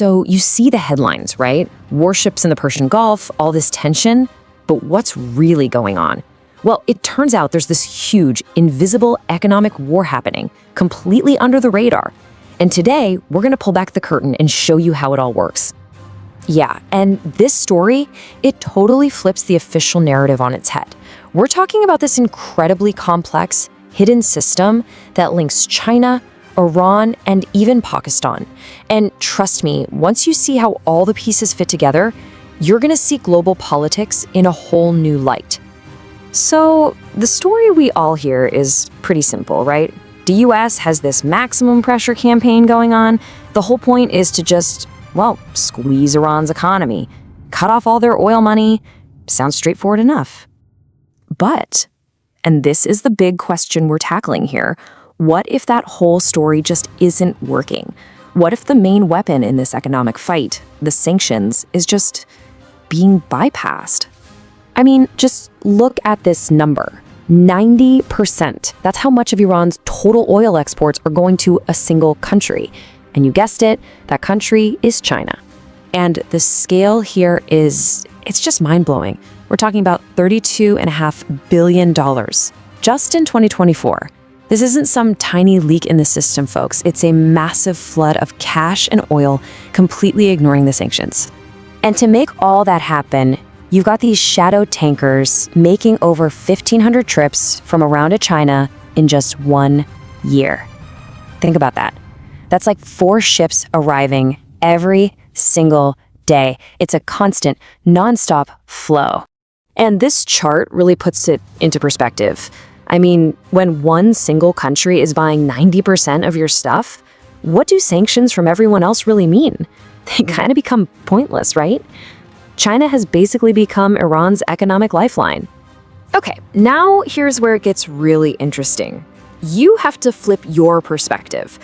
So you see the headlines, right? Warships in the Persian Gulf, all this tension. But what's really going on? Well, it turns out there's this huge, invisible economic war happening, completely under the radar. And today, we're going to pull back the curtain and show you how it all works. Yeah, and this story, it totally flips the official narrative on its head. We're talking about this incredibly complex, hidden system that links China, Iran, and even Pakistan. And trust me, once you see how all the pieces fit together, you're going to see global politics in a whole new light. So, the story we all hear is pretty simple, right? The US has this maximum pressure campaign going on. The whole point is to just, well, squeeze Iran's economy, cut off all their oil money. Sounds straightforward enough. But, and this is the big question we're tackling here, what if that whole story just isn't working? What if the main weapon in this economic fight, the sanctions, is just being bypassed? I mean, just look at this number. 90%. That's how much of Iran's total oil exports are going to a single country. And you guessed it, that country is China. And the scale here it's just mind-blowing. We're talking about $32.5 billion just in 2024. This isn't some tiny leak in the system, folks. It's a massive flood of cash and oil completely ignoring the sanctions. And to make all that happen, you've got these shadow tankers making over 1,500 trips from around to China in just 1 year. Think about that. That's like 4 ships arriving every single day. It's a constant, nonstop flow. And this chart really puts it into perspective. I mean, when one single country is buying 90% of your stuff, what do sanctions from everyone else really mean? They kind of become pointless, right? China has basically become Iran's economic lifeline. Okay, now here's where it gets really interesting. You have to flip your perspective.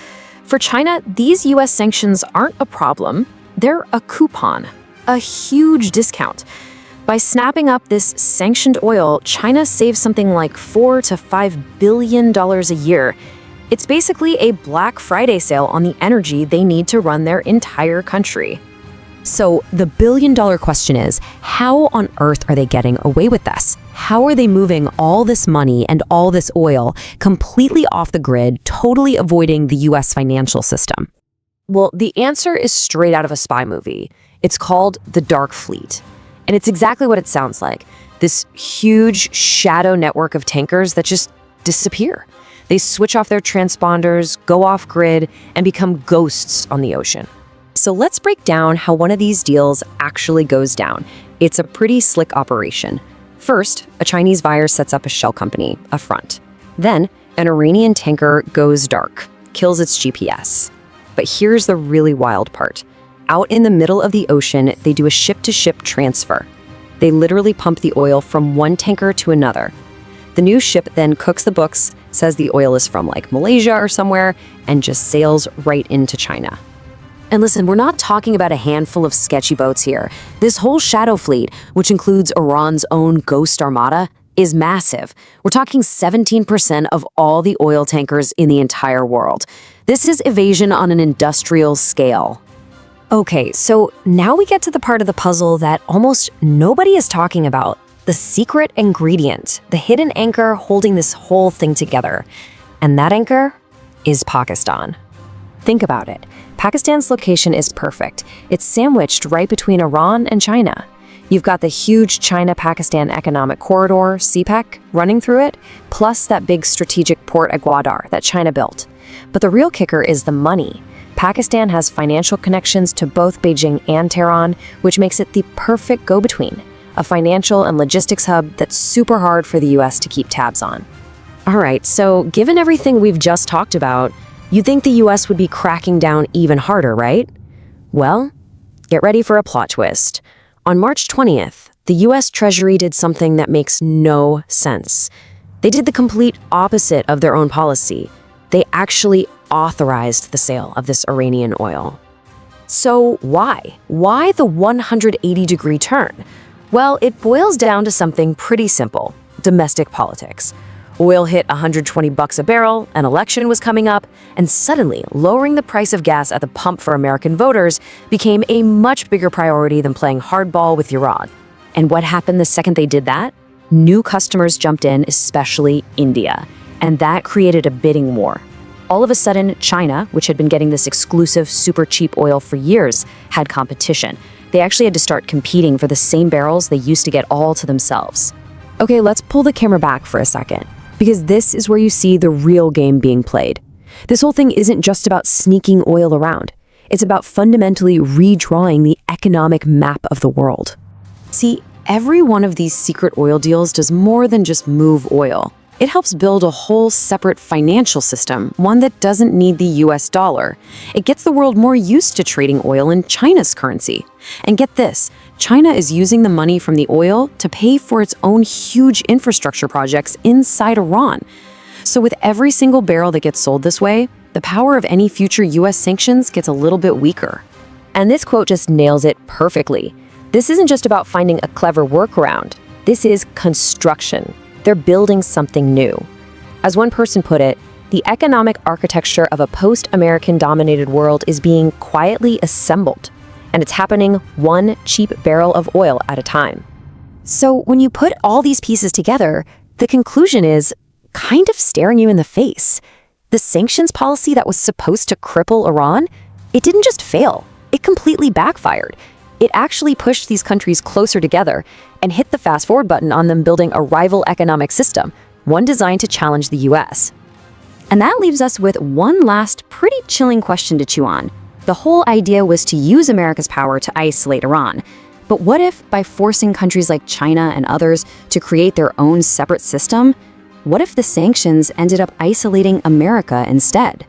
For China, these US sanctions aren't a problem. They're a coupon, a huge discount. By snapping up this sanctioned oil, China saves something like $4 to $5 billion a year. It's basically a Black Friday sale on the energy they need to run their entire country. So the billion-dollar question is, how on earth are they getting away with this? How are they moving all this money and all this oil completely off the grid, totally avoiding the US financial system? Well, the answer is straight out of a spy movie. It's called The Dark Fleet. And it's exactly what it sounds like. This huge shadow network of tankers that just disappear. They switch off their transponders, go off grid, and become ghosts on the ocean. So let's break down how one of these deals actually goes down. It's a pretty slick operation. First, a Chinese buyer sets up a shell company, a front. Then, an Iranian tanker goes dark, kills its GPS. But here's the really wild part. Out in the middle of the ocean, they do a ship-to-ship transfer. They literally pump the oil from one tanker to another. The new ship then cooks the books, says the oil is from like Malaysia or somewhere, and just sails right into China. And listen, we're not talking about a handful of sketchy boats here. This whole shadow fleet, which includes Iran's own Ghost Armada, is massive. We're talking 17% of all the oil tankers in the entire world. This is evasion on an industrial scale. Okay, so now we get to the part of the puzzle that almost nobody is talking about. The secret ingredient, the hidden anchor holding this whole thing together. And that anchor is Pakistan. Think about it. Pakistan's location is perfect. It's sandwiched right between Iran and China. You've got the huge China-Pakistan Economic Corridor, CPEC, running through it, plus that big strategic port at Gwadar that China built. But the real kicker is the money. Pakistan has financial connections to both Beijing and Tehran, which makes it the perfect go-between, a financial and logistics hub that's super hard for the US to keep tabs on. All right, so given everything we've just talked about, you'd think the US would be cracking down even harder, right? Well, get ready for a plot twist. On March 20th, the US Treasury did something that makes no sense. They did the complete opposite of their own policy. They actually authorized the sale of this Iranian oil. So why? Why the 180-degree turn? Well, it boils down to something pretty simple: domestic politics. Oil hit $120 a barrel, an election was coming up, and suddenly lowering the price of gas at the pump for American voters became a much bigger priority than playing hardball with Iran. And what happened the second they did that? New customers jumped in, especially India, and that created a bidding war. All of a sudden, China, which had been getting this exclusive, super cheap oil for years, had competition. They actually had to start competing for the same barrels they used to get all to themselves. Okay, let's pull the camera back for a second, because this is where you see the real game being played. This whole thing isn't just about sneaking oil around. It's about fundamentally redrawing the economic map of the world. See, every one of these secret oil deals does more than just move oil. It helps build a whole separate financial system, one that doesn't need the US dollar. It gets the world more used to trading oil in China's currency. And get this, China is using the money from the oil to pay for its own huge infrastructure projects inside Iran. So with every single barrel that gets sold this way, the power of any future US sanctions gets a little bit weaker. And this quote just nails it perfectly. This isn't just about finding a clever workaround. This is construction. They're building something new. As one person put it, the economic architecture of a post-American dominated world is being quietly assembled, and it's happening one cheap barrel of oil at a time. So when you put all these pieces together, the conclusion is kind of staring you in the face. The sanctions policy that was supposed to cripple Iran, it didn't just fail, it completely backfired. It actually pushed these countries closer together and hit the fast-forward button on them building a rival economic system, one designed to challenge the US. And that leaves us with one last pretty chilling question to chew on. The whole idea was to use America's power to isolate Iran. But what if, by forcing countries like China and others to create their own separate system, what if the sanctions ended up isolating America instead?